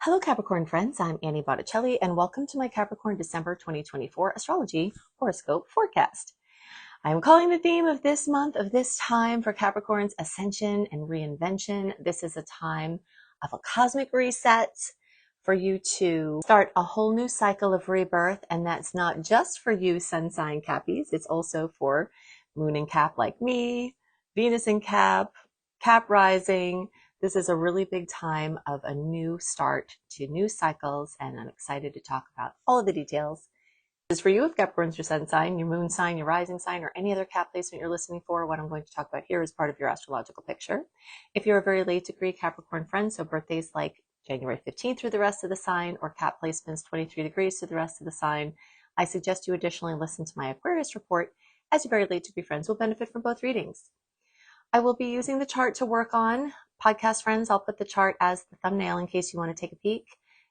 Hello Capricorn friends, I'm Annie Botticelli and welcome to my Capricorn December 2024 Astrology Horoscope Forecast. I am calling the theme of this month, of this time for Capricorns, Ascension and Reinvention. This is a time of a cosmic reset for you to start a whole new cycle of rebirth, and that's not just for you sun sign Cappies, it's also for Moon and Cap like me, Venus and Cap, Cap rising. This is a really big time of a new start to new cycles, and I'm excited to talk about all of the details. This is for you if Capricorn's your sun sign, your moon sign, your rising sign, or any other Cap placement you're listening for. What I'm going to talk about here is part of your astrological picture. If you're a very late degree Capricorn friend, so birthdays like January 15th through the rest of the sign, or Cap placements 23 degrees through the rest of the sign, I suggest you additionally listen to my Aquarius report, as your very late degree friends will benefit from both readings. I will be using the chart to work on. Podcast friends, I'll put the chart as the thumbnail in case you want to take a peek.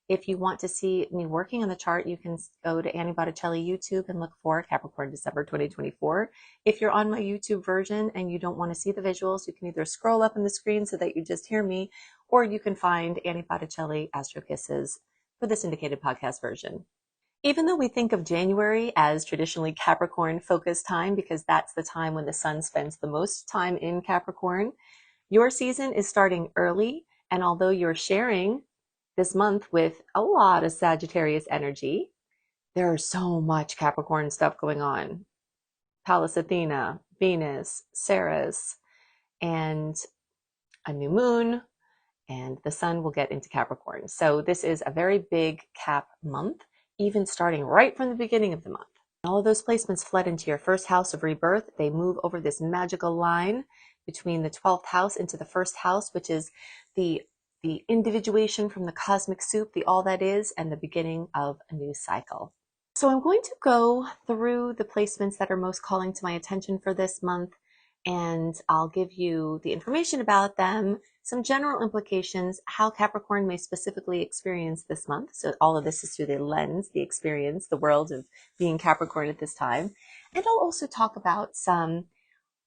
If you want to see me working on the chart, you can go to Annie Botticelli YouTube and look for Capricorn December 2024. If you're on my YouTube version and you don't want to see the visuals, you can either scroll up on the screen so that you just hear me, or you can find Annie Botticelli Astro Kisses for the syndicated podcast version. Even though we think of January as traditionally Capricorn focused time, because that's the time when the sun spends the most time in Capricorn, your season is starting early. And although you're sharing this month with a lot of Sagittarius energy, there's so much Capricorn stuff going on. Pallas Athena, Venus, Ceres, and a new moon, and the sun will get into Capricorn. So this is a very big Cap month, even starting right from the beginning of the month. All of those placements fled into your first house of rebirth. They move over this magical line between the 12th house into the first house, which is the individuation from the cosmic soup, the all that is, and the beginning of a new cycle. So I'm going to go through the placements that are most calling to my attention for this month, and I'll give you the information about them, some general implications, how Capricorn may specifically experience this month. So all of this is through the lens, the experience, the world of being Capricorn at this time. And I'll also talk about some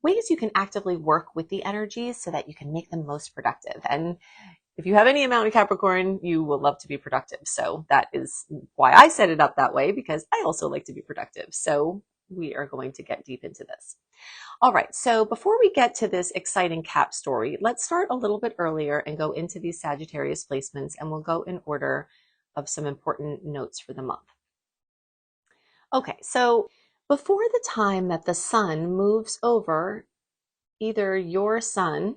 ways you can actively work with the energies so that you can make them most productive. And if you have any amount of Capricorn, you will love to be productive. So that is why I set it up that way, because I also like to be productive. So we are going to get deep into this. All right, so before we get to this exciting Cap story, let's start a little bit earlier and go into these Sagittarius placements, and we'll go in order of some important notes for the month. Okay, so before the time that the sun moves over either your sun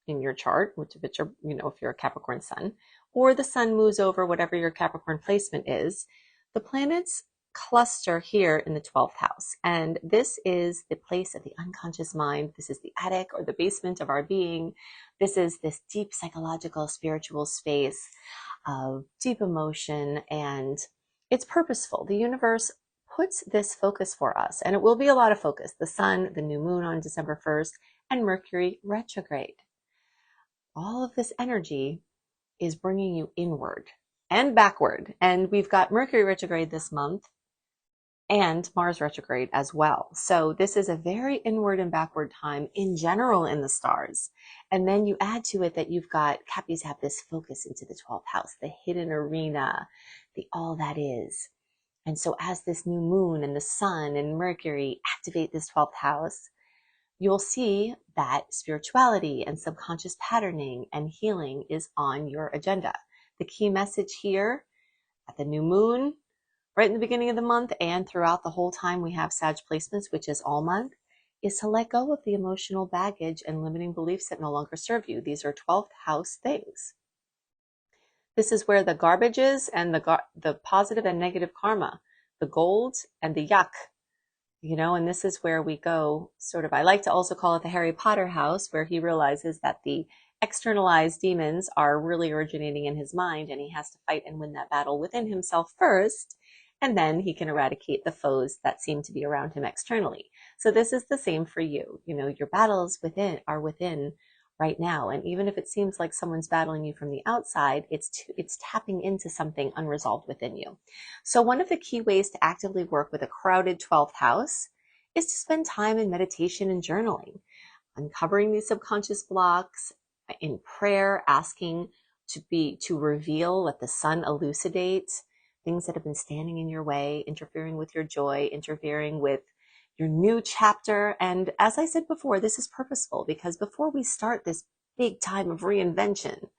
in your chart, which if it's your, if you're a Capricorn sun, or the sun moves over whatever your Capricorn placement is, the planets cluster here in the 12th house. And this is the place of the unconscious mind. This is the attic or the basement of our being. This is this deep psychological, spiritual space of deep emotion, and it's purposeful. The universe puts this focus for us, and it will be a lot of focus. The sun, the new moon on December 1st, and Mercury retrograde. All of this energy is bringing you inward and backward. And we've got Mercury retrograde this month and Mars retrograde as well. So this is a very inward and backward time in general in the stars. And then you add to it that you've got Cappies have this focus into the 12th house, the hidden arena, the all that is. And so as this new moon and the sun and Mercury activate this 12th house, you'll see that spirituality and subconscious patterning and healing is on your agenda. The key message here at the new moon, right in the beginning of the month and throughout the whole time we have Sag placements, which is all month, is to let go of the emotional baggage and limiting beliefs that no longer serve you. These are 12th house things. This is where the garbage is, and the positive and negative karma, the gold and the yuck, and this is where we go sort of, I like to also call it the Harry Potter house, where he realizes that the externalized demons are really originating in his mind, and he has to fight and win that battle within himself first, and then he can eradicate the foes that seem to be around him externally. So this is the same for you. Your battles are within right now. And even if it seems like someone's battling you from the outside, it's tapping into something unresolved within you. So one of the key ways to actively work with a crowded 12th house is to spend time in meditation and journaling, uncovering these subconscious blocks, in prayer, asking to reveal, let the sun elucidate things that have been standing in your way, interfering with your joy, interfering with your new chapter. And as I said before, this is purposeful because before we start this big time of reinvention,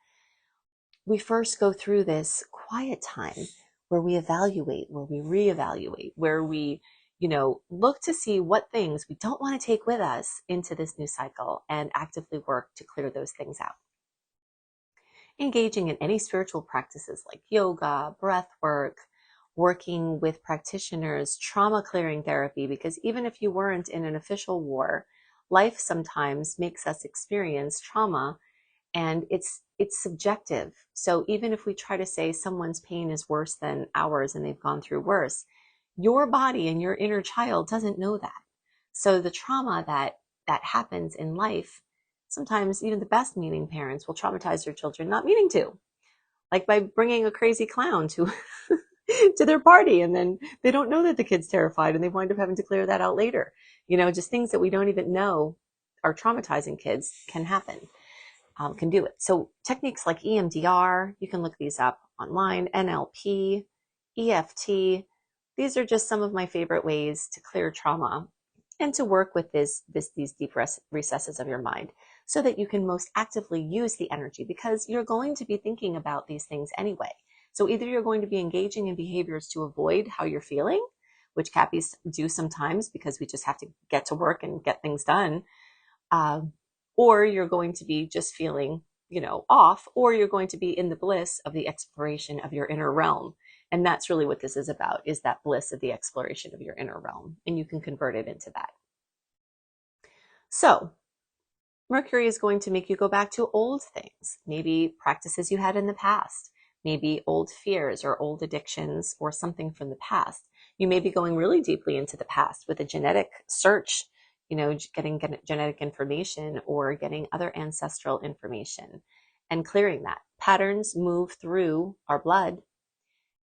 we first go through this quiet time where we evaluate, where we reevaluate, where we, look to see what things we don't want to take with us into this new cycle and actively work to clear those things out. Engaging in any spiritual practices like yoga, breath work, working with practitioners, trauma clearing therapy, because even if you weren't in an official war, life sometimes makes us experience trauma, and it's subjective. So even if we try to say someone's pain is worse than ours and they've gone through worse, your body and your inner child doesn't know that. So the trauma that happens in life, sometimes even the best meaning parents will traumatize their children not meaning to, like by bringing a crazy clown to to their party, and then they don't know that the kid's terrified and they wind up having to clear that out later. Just things that we don't even know are traumatizing kids can happen, can do it. So techniques like EMDR, you can look these up online, NLP, EFT, these are just some of my favorite ways to clear trauma and to work with these deep recesses of your mind so that you can most actively use the energy, because you're going to be thinking about these things anyway. So either you're going to be engaging in behaviors to avoid how you're feeling, which Cappies do sometimes because we just have to get to work and get things done, or you're going to be just feeling, off, or you're going to be in the bliss of the exploration of your inner realm. And that's really what this is about, is that bliss of the exploration of your inner realm. And you can convert it into that. So Mercury is going to make you go back to old things, maybe practices you had in the past, maybe old fears or old addictions or something from the past. You may be going really deeply into the past with a genetic search, getting genetic information or getting other ancestral information and clearing that. Patterns move through our blood,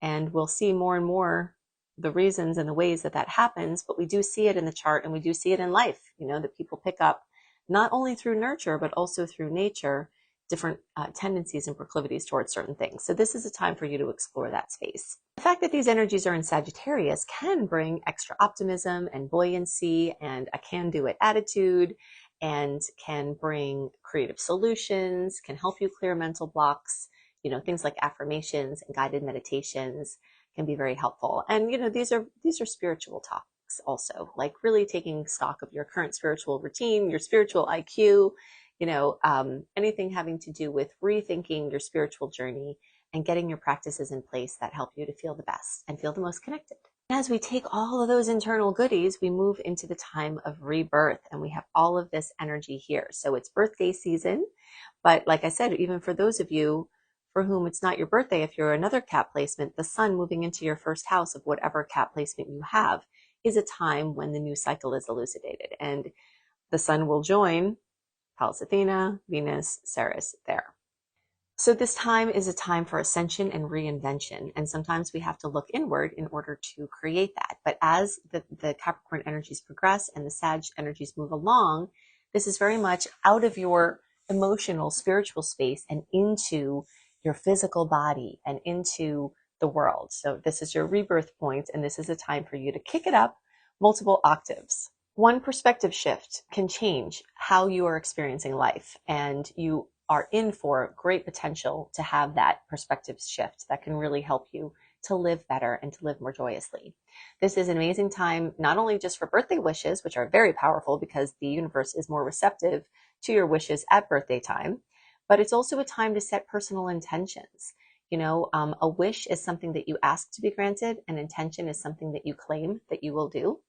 and we'll see more and more the reasons and the ways that happens, but we do see it in the chart and we do see it in life, that people pick up not only through nurture, but also through nature, different tendencies and proclivities towards certain things. So this is a time for you to explore that space. The fact that these energies are in Sagittarius can bring extra optimism and buoyancy and a can-do-it attitude, and can bring creative solutions, can help you clear mental blocks. Things like affirmations and guided meditations can be very helpful. And, these are spiritual topics also, like really taking stock of your current spiritual routine, your spiritual IQ, anything having to do with rethinking your spiritual journey and getting your practices in place that help you to feel the best and feel the most connected. As we take all of those internal goodies, we move into the time of rebirth, and we have all of this energy here. So it's birthday season, but like I said, even for those of you for whom it's not your birthday, if you're another Cap placement, the sun moving into your first house of whatever Cap placement you have is a time when the new cycle is elucidated, and the sun will join Pallas Athena, Venus, Ceres there. So this time is a time for ascension and reinvention, and sometimes we have to look inward in order to create that. But as the Capricorn energies progress and the Sag energies move along, this is very much out of your emotional, spiritual space and into your physical body and into the world. So this is your rebirth point, and this is a time for you to kick it up multiple octaves. One perspective shift can change how you are experiencing life, and you are in for great potential to have that perspective shift that can really help you to live better and to live more joyously. This is an amazing time, not only just for birthday wishes, which are very powerful because the universe is more receptive to your wishes at birthday time, but it's also a time to set personal intentions. A wish is something that you ask to be granted. An intention is something that you claim that you will do.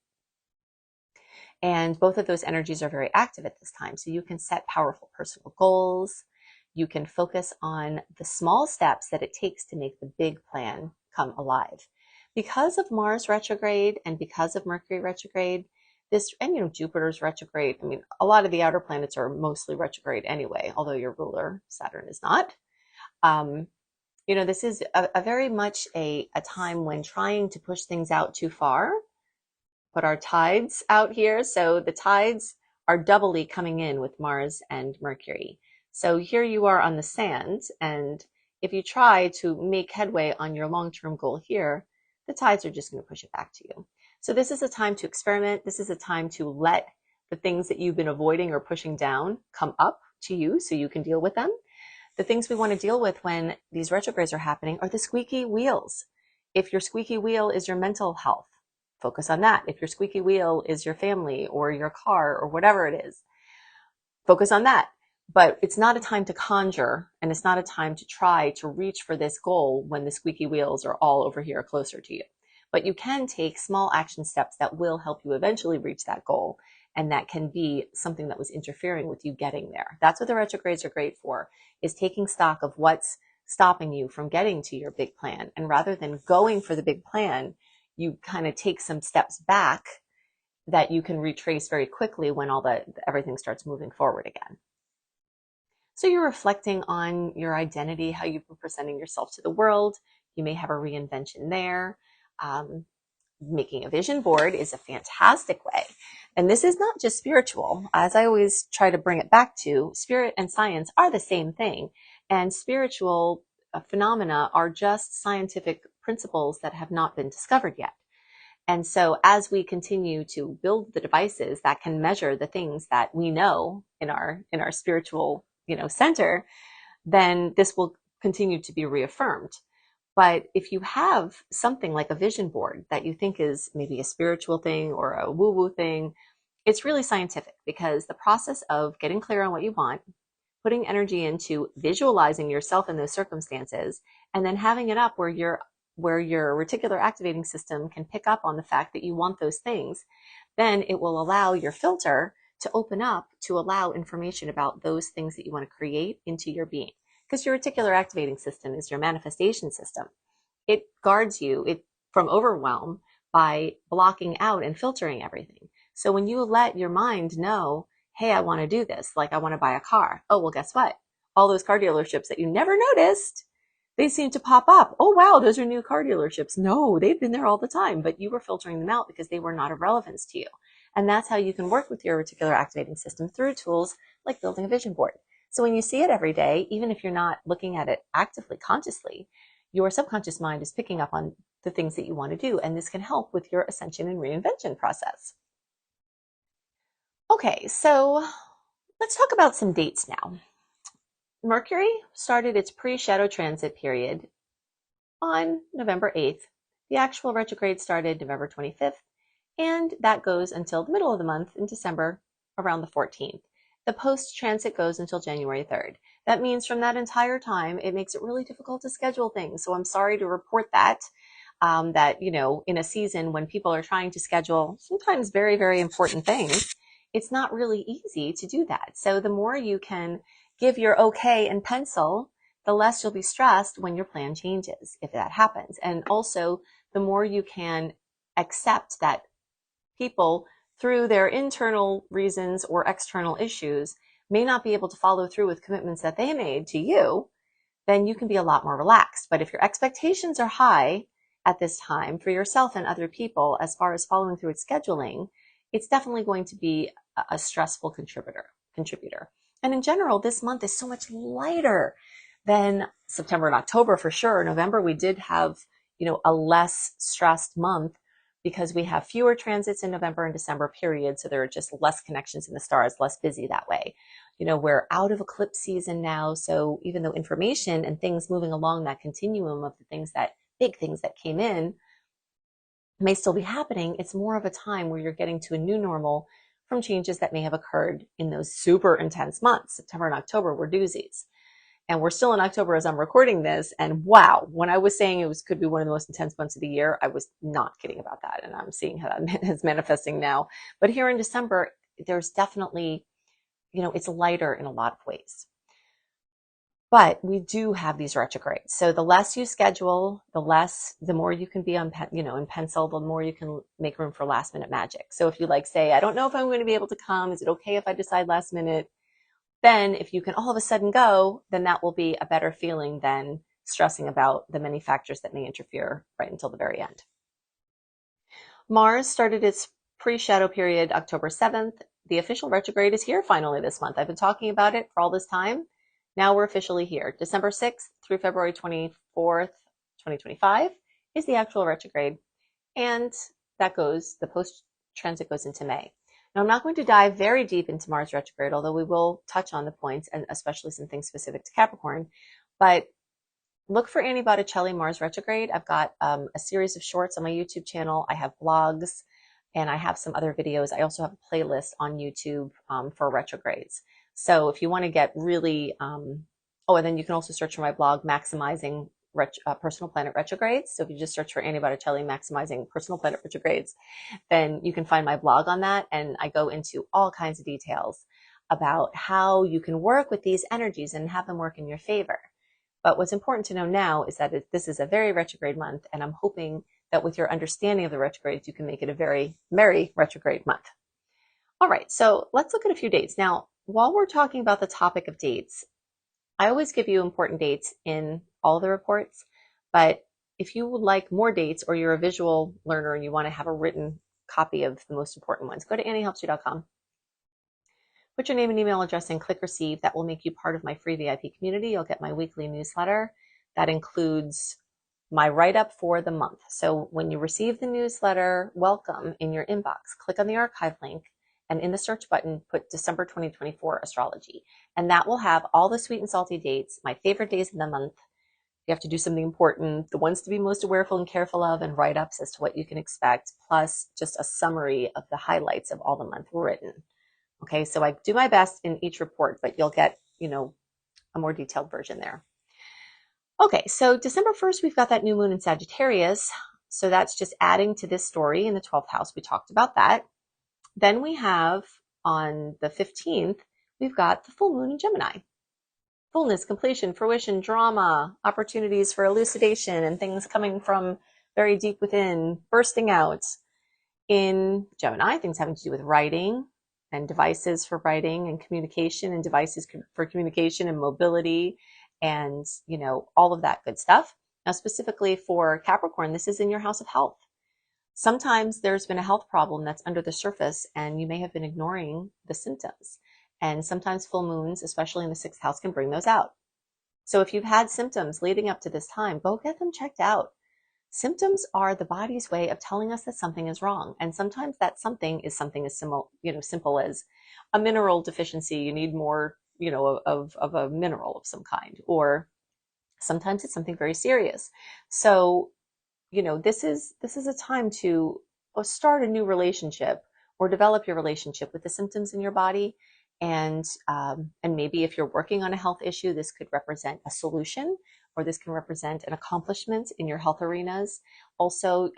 And both of those energies are very active at this time. So you can set powerful personal goals. You can focus on the small steps that it takes to make the big plan come alive. Because of Mars retrograde and because of Mercury retrograde, Jupiter's retrograde. I mean, a lot of the outer planets are mostly retrograde anyway, although your ruler, Saturn, is not. This is a very much a time when trying to push things out too far, put our tides out here. So the tides are doubly coming in with Mars and Mercury. So here you are on the sand, and if you try to make headway on your long-term goal here, the tides are just going to push it back to you. So this is a time to experiment. This is a time to let the things that you've been avoiding or pushing down come up to you so you can deal with them. The things we want to deal with when these retrogrades are happening are the squeaky wheels. If your squeaky wheel is your mental health, focus on that. If your squeaky wheel is your family or your car or whatever it is, focus on that. But it's not a time to conjure, and it's not a time to try to reach for this goal when the squeaky wheels are all over here closer to you. But you can take small action steps that will help you eventually reach that goal, and that can be something that was interfering with you getting there. That's what the retrogrades are great for, is taking stock of what's stopping you from getting to your big plan. And rather than going for the big plan, you kind of take some steps back that you can retrace very quickly when everything starts moving forward again. So you're reflecting on your identity, how you've been presenting yourself to the world. You may have a reinvention there. Making a vision board is a fantastic way. And this is not just spiritual. As I always try to bring it back to, spirit and science are the same thing. And spiritual phenomena are just scientific principles that have not been discovered yet. And so as we continue to build the devices that can measure the things that we know in our spiritual, center, then this will continue to be reaffirmed. But if you have something like a vision board that you think is maybe a spiritual thing or a woo-woo thing, it's really scientific, because the process of getting clear on what you want, putting energy into visualizing yourself in those circumstances, and then having it up where your reticular activating system can pick up on the fact that you want those things, then it will allow your filter to open up to allow information about those things that you want to create into your being. Because your reticular activating system is your manifestation system. It guards you from overwhelm by blocking out and filtering everything. So when you let your mind know, hey, I want to do this, like I want to buy a car. Oh, well, guess what? All those car dealerships that you never noticed, they seem to pop up. Oh, wow, those are new car dealerships. No, they've been there all the time, but you were filtering them out because they were not of relevance to you. And that's how you can work with your reticular activating system, through tools like building a vision board. So when you see it every day, even if you're not looking at it actively, consciously, your subconscious mind is picking up on the things that you want to do. And this can help with your ascension and reinvention process. Okay, so let's talk about some dates now. Mercury started its pre-shadow transit period on November 8th. The actual retrograde started November 25th. And that goes until the middle of the month in December, around the 14th. The post-transit goes until January 3rd. That means from that entire time, it makes it really difficult to schedule things. So I'm sorry to report that, in a season when people are trying to schedule sometimes very, very important things, it's not really easy to do that. So the more you can give your okay and pencil, the less you'll be stressed when your plan changes, if that happens. And also, the more you can accept that people, through their internal reasons or external issues, may not be able to follow through with commitments that they made to you, then you can be a lot more relaxed. But if your expectations are high at this time for yourself and other people, as far as following through with scheduling, it's definitely going to be a stressful contributor. And in general, this month is so much lighter than September and October for sure. November, we did have, a less stressed month, because we have fewer transits in November and December period. So there are just less connections in the stars, less busy that way. We're out of eclipse season now. So even though information and things moving along that continuum of the big things that came in may still be happening, it's more of a time where you're getting to a new normal from changes that may have occurred in those super intense months. September and October were doozies. And we're still in October as I'm recording this. And wow, when I was saying could be one of the most intense months of the year, I was not kidding about that. And I'm seeing how that is manifesting now. But here in December, there's definitely, it's lighter in a lot of ways. But we do have these retrogrades. So the less you schedule, the more you can be on, in pencil, the more you can make room for last minute magic. So if you say, I don't know if I'm going to be able to come. Is it okay if I decide last minute? Then if you can all of a sudden go, then that will be a better feeling than stressing about the many factors that may interfere right until the very end. Mars started its pre-shadow period October 7th. The official retrograde is here finally this month. I've been talking about it for all this time. Now we're officially here. December 6th through February 24th, 2025 is the actual retrograde. And that goes, the post transit goes into May. Now, I'm not going to dive very deep into Mars retrograde, although we will touch on the points and especially some things specific to Capricorn. But look for Annie Botticelli Mars retrograde. I've got a series of shorts on my YouTube channel. I have blogs and I have some other videos. I also have a playlist on YouTube for retrogrades. So if you want to get really, oh, and then you can also search for my blog, Maximizing Personal Planet Retrogrades. So if you just search for Annie Botticelli Maximizing Personal Planet Retrogrades, then you can find my blog on that. And I go into all kinds of details about how you can work with these energies and have them work in your favor. But what's important to know now is that this is a very retrograde month, and I'm hoping that with your understanding of the retrogrades, you can make it a very merry retrograde month. All right, so let's look at a few dates. Now, while we're talking about the topic of dates, I always give you important dates in all the reports, but if you would like more dates or you're a visual learner and you want to have a written copy of the most important ones, go to anniehelpsyou.com. Put your name and email address and click receive. That will make you part of my free VIP community. You'll get my weekly newsletter. That includes my write-up for the month. So when you receive the newsletter, welcome in your inbox. Click on the archive link and in the search button, put December 2024 astrology. And that will have all the sweet and salty dates, my favorite days of the month. You have to do something important, the ones to be most awareful and careful of, and write-ups as to what you can expect, plus just a summary of the highlights of all the month written. Okay, so I do my best in each report, but you'll get, a more detailed version there. Okay, so December 1st, we've got that new moon in Sagittarius. So that's just adding to this story in the 12th house. We talked about that. Then we have on the 15th, we've got the full moon in Gemini. Fullness, completion, fruition, drama, opportunities for elucidation and things coming from very deep within, bursting out. In Gemini, things having to do with writing, and devices for writing and communication and devices for communication and mobility and, all of that good stuff. Now, specifically for Capricorn, this is in your house of health. Sometimes there's been a health problem that's under the surface and you may have been ignoring the symptoms. And sometimes full moons, especially in the 6th house, can bring those out. So if you've had symptoms leading up to this time, go get them checked out. Symptoms are the body's way of telling us that something is wrong. And sometimes that something is something as simple as a mineral deficiency. You need more, of a mineral of some kind, or sometimes it's something very serious. So, this is a time to start a new relationship or develop your relationship with the symptoms in your body. And maybe if you're working on a health issue, this could represent a solution, or this can represent an accomplishment in your health arenas. Also,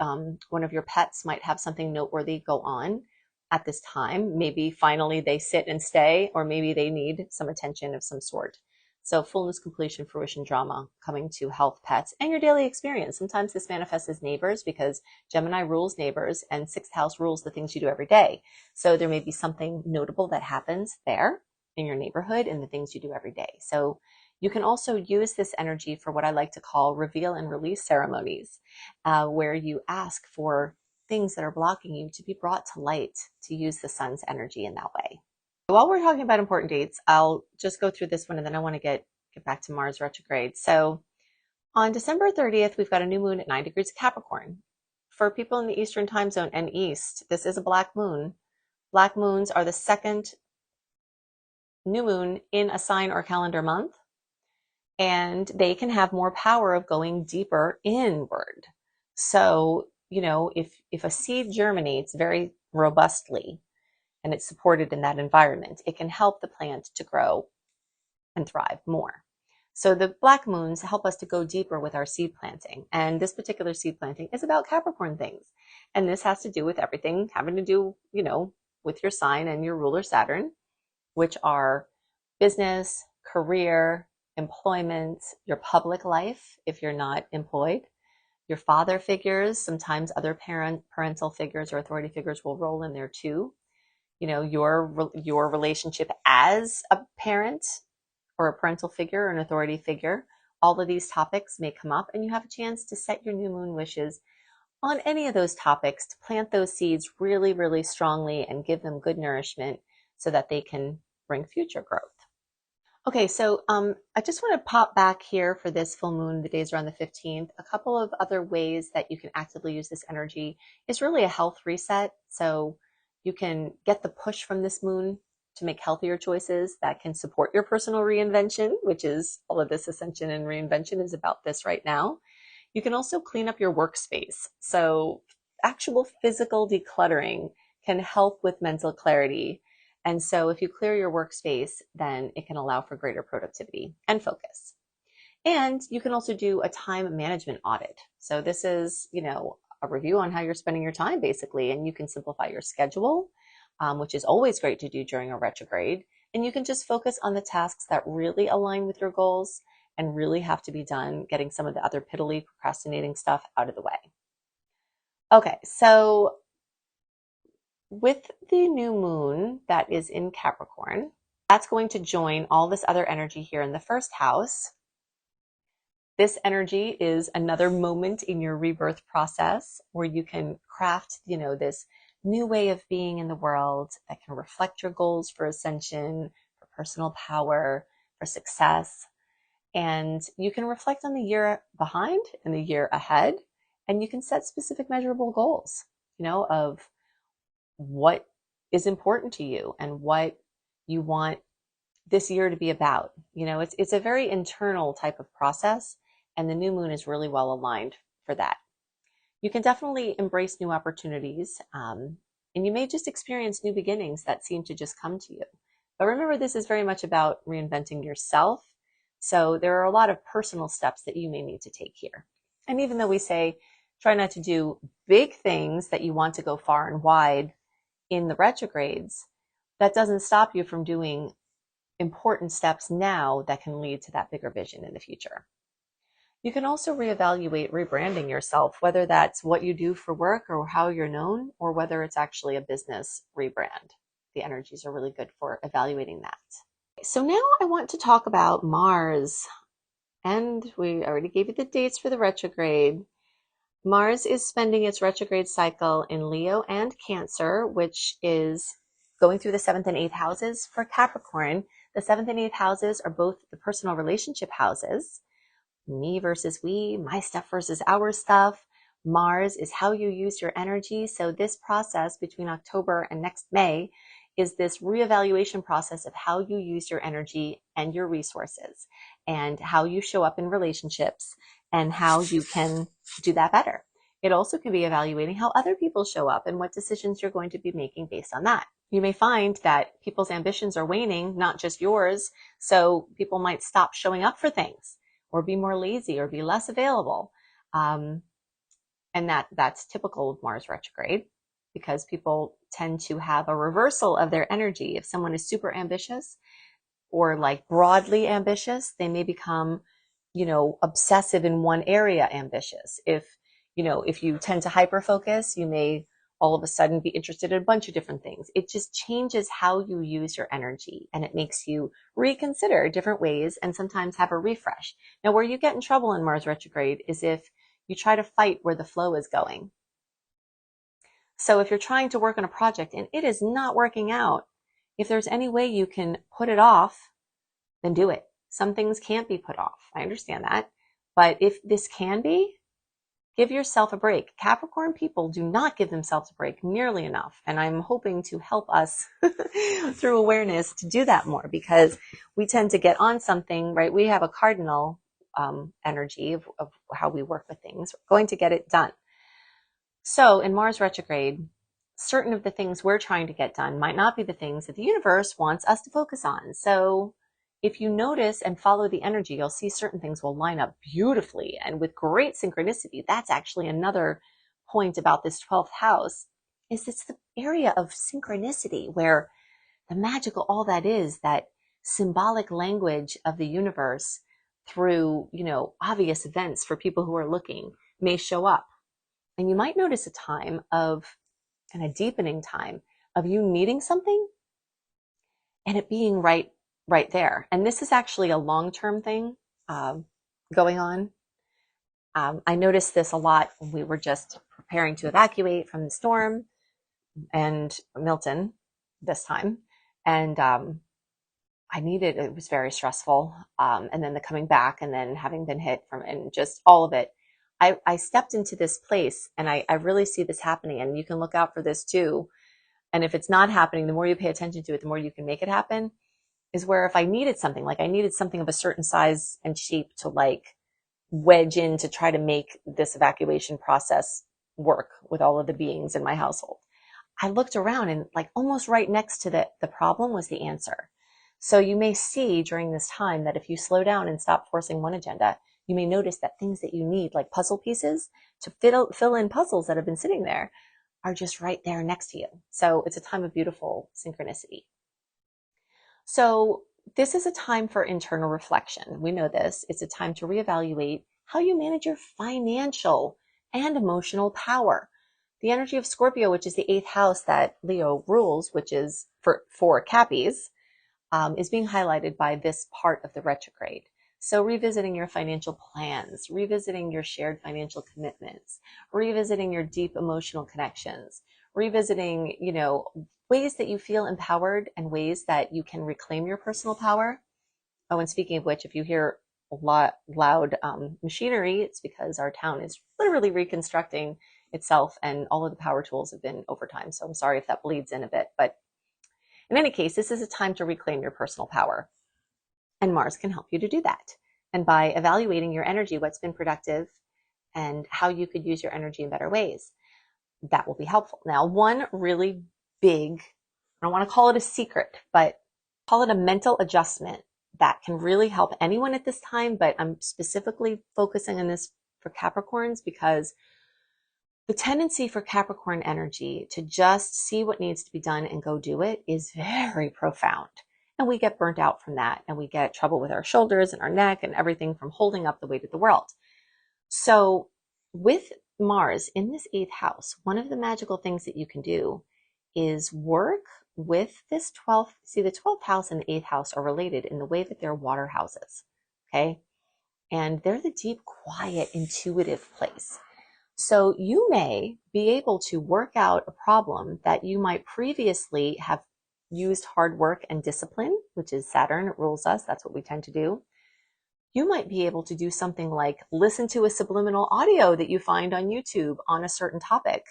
one of your pets might have something noteworthy go on at this time. Maybe finally they sit and stay, or maybe they need some attention of some sort. So fullness, completion, fruition, drama coming to health, pets, and your daily experience. Sometimes this manifests as neighbors because Gemini rules neighbors and 6th house rules the things you do every day. So there may be something notable that happens there in your neighborhood and the things you do every day. So you can also use this energy for what I like to call reveal and release ceremonies, where you ask for things that are blocking you to be brought to light, to use the sun's energy in that way. While we're talking about important dates, I'll just go through this one and then I want to get back to Mars retrograde. So on December 30th, we've got a new moon at 9 degrees Capricorn. For people in the Eastern time zone and East, this is a black moon. Black moons are the second new moon in a sign or calendar month, and they can have more power of going deeper inward. So, if a seed germinates very robustly, and it's supported in that environment, it can help the plant to grow and thrive more. So the black moons help us to go deeper with our seed planting. And this particular seed planting is about Capricorn things. And this has to do with everything having to do, with your sign and your ruler Saturn, which are business, career, employment, your public life, if you're not employed, your father figures, sometimes other parental figures or authority figures will roll in there too. Your relationship as a parent or a parental figure or an authority figure. All of these topics may come up, and you have a chance to set your new moon wishes on any of those topics, to plant those seeds really, really strongly and give them good nourishment so that they can bring future growth. Okay, so I just want to pop back here for this full moon. The days are on the 15th. A couple of other ways that you can actively use this energy is really a health reset. So you can get the push from this moon to make healthier choices that can support your personal reinvention, which is all of this ascension and reinvention is about this right now. You can also clean up your workspace. So actual physical decluttering can help with mental clarity. And so if you clear your workspace, then it can allow for greater productivity and focus. And you can also do a time management audit. So this is, a review on how you're spending your time basically, and you can simplify your schedule, which is always great to do during a retrograde. And you can just focus on the tasks that really align with your goals and really have to be done, getting some of the other piddly procrastinating stuff out of the way. Okay, so with the new moon that is in Capricorn, that's going to join all this other energy here in the first house. This energy is another moment in your rebirth process where you can craft, this new way of being in the world that can reflect your goals for ascension, for personal power, for success. And you can reflect on the year behind and the year ahead, and you can set specific measurable goals, of what is important to you and what you want this year to be about. It's a very internal type of process, and the new moon is really well aligned for that. You can definitely embrace new opportunities, and you may just experience new beginnings that seem to just come to you. But remember, this is very much about reinventing yourself. So there are a lot of personal steps that you may need to take here. And even though we say try not to do big things that you want to go far and wide in the retrogrades, that doesn't stop you from doing important steps now that can lead to that bigger vision in the future. You can also reevaluate rebranding yourself, whether that's what you do for work or how you're known, or whether it's actually a business rebrand. The energies are really good for evaluating that. So now I want to talk about Mars. And we already gave you the dates for the retrograde. Mars is spending its retrograde cycle in Leo and Cancer, which is going through the 7th and 8th houses. For Capricorn, the 7th and 8th houses are both the personal relationship houses. Me versus we, my stuff versus our stuff. Mars is how you use your energy. So this process between October and next May is this reevaluation process of how you use your energy and your resources and how you show up in relationships and how you can do that better. It also can be evaluating how other people show up and what decisions you're going to be making based on that. You may find that people's ambitions are waning, not just yours. So people might stop showing up for things or be more lazy or be less available. And that's typical of Mars retrograde, because people tend to have a reversal of their energy. If someone is super ambitious or like broadly ambitious, they may become, obsessive in one area ambitious. If you tend to hyper focus, you may all of a sudden be interested in a bunch of different things. It just changes how you use your energy, and it makes you reconsider different ways and sometimes have a refresh. Now, where you get in trouble in Mars retrograde is if you try to fight where the flow is going. So if you're trying to work on a project and it is not working out, if there's any way you can put it off, then do it. Some things can't be put off. I understand that. But if this can be, give yourself a break. Capricorn people do not give themselves a break nearly enough. And I'm hoping to help us through awareness to do that more, because we tend to get on something, right? We have a cardinal energy of how we work with things. We're going to get it done. So in Mars retrograde, certain of the things we're trying to get done might not be the things that the universe wants us to focus on. So if you notice and follow the energy, you'll see certain things will line up beautifully and with great synchronicity. That's actually another point about this 12th house, is it's the area of synchronicity where the magical, all that is, that symbolic language of the universe through, obvious events for people who are looking may show up. And you might notice a time of, and a deepening time of you needing something and it being right there. And this is actually a long-term thing going on. I noticed this a lot when we were just preparing to evacuate from the storm and Milton this time. And it was very stressful. And then the coming back and then having been hit from, and just all of it. I stepped into this place, and I really see this happening, and you can look out for this too. And if it's not happening, the more you pay attention to it, the more you can make it happen, is where if I needed something, like I needed something of a certain size and shape to like wedge in to try to make this evacuation process work with all of the beings in my household. I looked around, and like almost right next to the problem was the answer. So you may see during this time that if you slow down and stop forcing one agenda, you may notice that things that you need, like puzzle pieces to fill in puzzles that have been sitting there, are just right there next to you. So it's a time of beautiful synchronicity. So this is a time for internal reflection. We know this. It's a time to reevaluate how you manage your financial and emotional power. The energy of Scorpio, which is the 8th house that Leo rules, which is for Cappies, is being highlighted by this part of the retrograde. So revisiting your financial plans, revisiting your shared financial commitments, revisiting your deep emotional connections, revisiting, ways that you feel empowered and ways that you can reclaim your personal power. Oh, and speaking of which, if you hear a lot loud machinery, it's because our town is literally reconstructing itself, and all of the power tools have been over time. So I'm sorry if that bleeds in a bit, but in any case, this is a time to reclaim your personal power, and Mars can help you to do that. And by evaluating your energy, what's been productive and how you could use your energy in better ways, that will be helpful. Now, one really big, I don't want to call it a secret, but call it a mental adjustment that can really help anyone at this time, but I'm specifically focusing on this for Capricorns because the tendency for Capricorn energy to just see what needs to be done and go do it is very profound. And we get burnt out from that, and we get trouble with our shoulders and our neck and everything from holding up the weight of the world. So with Mars in this 8th house, one of the magical things that you can do is work with this 12th. See, the 12th house and the 8th house are related in the way that they're water houses. Okay. And they're the deep, quiet, intuitive place. So you may be able to work out a problem that you might previously have used hard work and discipline, which is Saturn, it rules us. That's what we tend to do. You might be able to do something like listen to a subliminal audio that you find on YouTube on a certain topic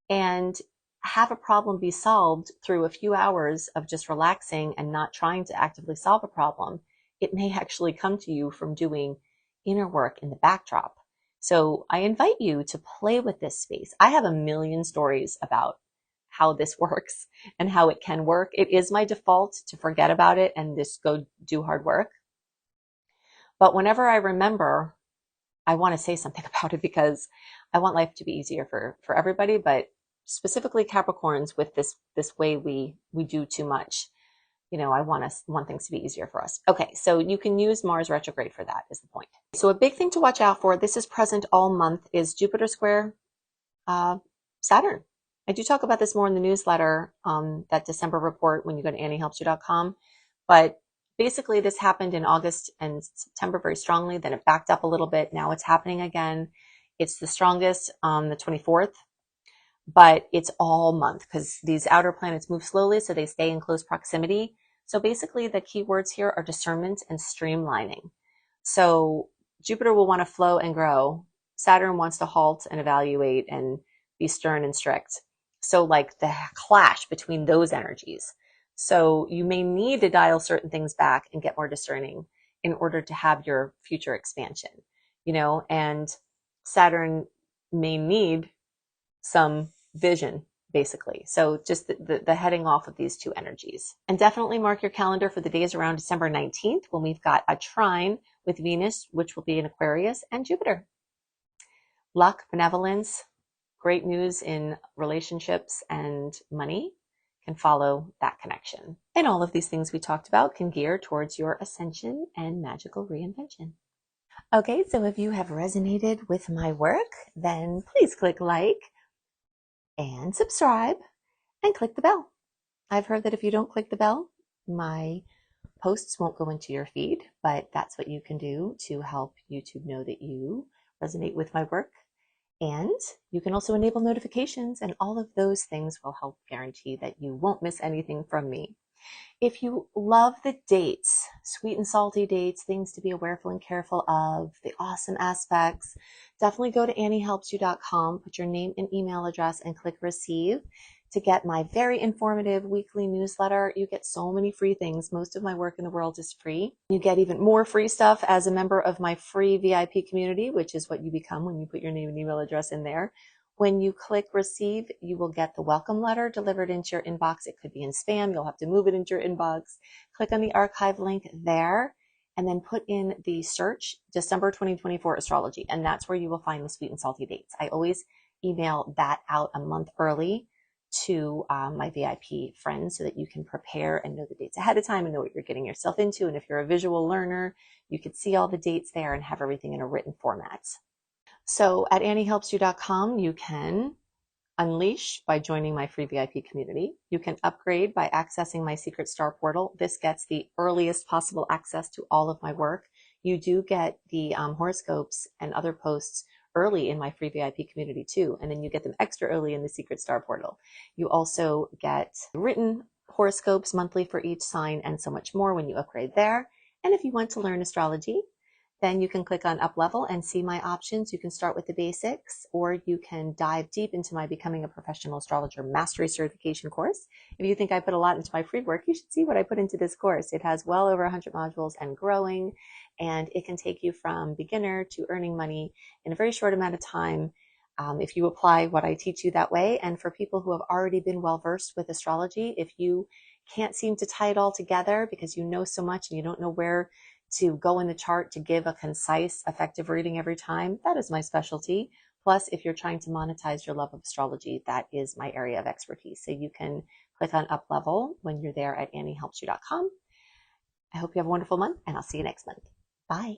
and have a problem be solved through a few hours of just relaxing and not trying to actively solve a problem. It may actually come to you from doing inner work in the backdrop. So I invite you to play with this space. I have a million stories about how this works and how it can work. It is my default to forget about it and just go do hard work. But whenever I remember, I want to say something about it because I want life to be easier for everybody, but specifically Capricorns with this way we do too much. I want things to be easier for us. Okay, so you can use Mars retrograde for that is the point. So a big thing to watch out for, this is present all month, is Jupiter square Saturn. I do talk about this more in the newsletter, that December report when you go to anniehelpsyou.com. But basically this happened in August and September very strongly. Then it backed up a little bit. Now it's happening again. It's the strongest on the 24th, but it's all month because these outer planets move slowly, so they stay in close proximity. So basically the key words here are discernment and streamlining. So Jupiter will want to flow and grow. Saturn wants to halt and evaluate and be stern and strict. So like the clash between those energies. So you may need to dial certain things back and get more discerning in order to have your future expansion, and Saturn may need some vision, basically. So just the heading off of these two energies. And definitely mark your calendar for the days around December 19th when we've got a trine with Venus, which will be in Aquarius, and Jupiter. Luck, benevolence, great news in relationships and money can follow that connection. And all of these things we talked about can gear towards your ascension and magical reinvention. Okay, so if you have resonated with my work, then please click like and subscribe and click the bell. I've heard that if you don't click the bell, my posts won't go into your feed, but that's what you can do to help YouTube know that you resonate with my work. And you can also enable notifications, and all of those things will help guarantee that you won't miss anything from me. If you love the dates, sweet and salty dates, things to be awareful and careful of, the awesome aspects, definitely go to anniehelpsyou.com, put your name and email address, and click receive to get my very informative weekly newsletter. You get so many free things. Most of my work in the world is free. You get even more free stuff as a member of my free VIP community, which is what you become when you put your name and email address in there. When you click receive, you will get the welcome letter delivered into your inbox. It could be in spam. You'll have to move it into your inbox. Click on the archive link there and then put in the search December 2024 astrology. And that's where you will find the sweet and salty dates. I always email that out a month early to my VIP friends so that you can prepare and know the dates ahead of time and know what you're getting yourself into. And if you're a visual learner, you could see all the dates there and have everything in a written format. So at anniehelpsyou.com, you can unleash by joining my free VIP community. You can upgrade by accessing my secret star portal. This gets the earliest possible access to all of my work. You do get the horoscopes and other posts early in my free VIP community too, and then you get them extra early in the secret star portal. You also get written horoscopes monthly for each sign and so much more when you upgrade there. And if you want to learn astrology, then you can click on up level and see my options. You can start with the basics, or you can dive deep into my Becoming a Professional Astrologer Mastery Certification course. If you think I put a lot into my free work, you should see what I put into this course. It has well over 100 modules and growing, and it can take you from beginner to earning money in a very short amount of time if you apply what I teach you that way. And for people who have already been well versed with astrology, if you can't seem to tie it all together because you know so much and you don't know where to go in the chart to give a concise, effective reading every time, that is my specialty. Plus, if you're trying to monetize your love of astrology, that is my area of expertise. So you can click on up level when you're there at anniehelpsyou.com. I hope you have a wonderful month, and I'll see you next month. Bye.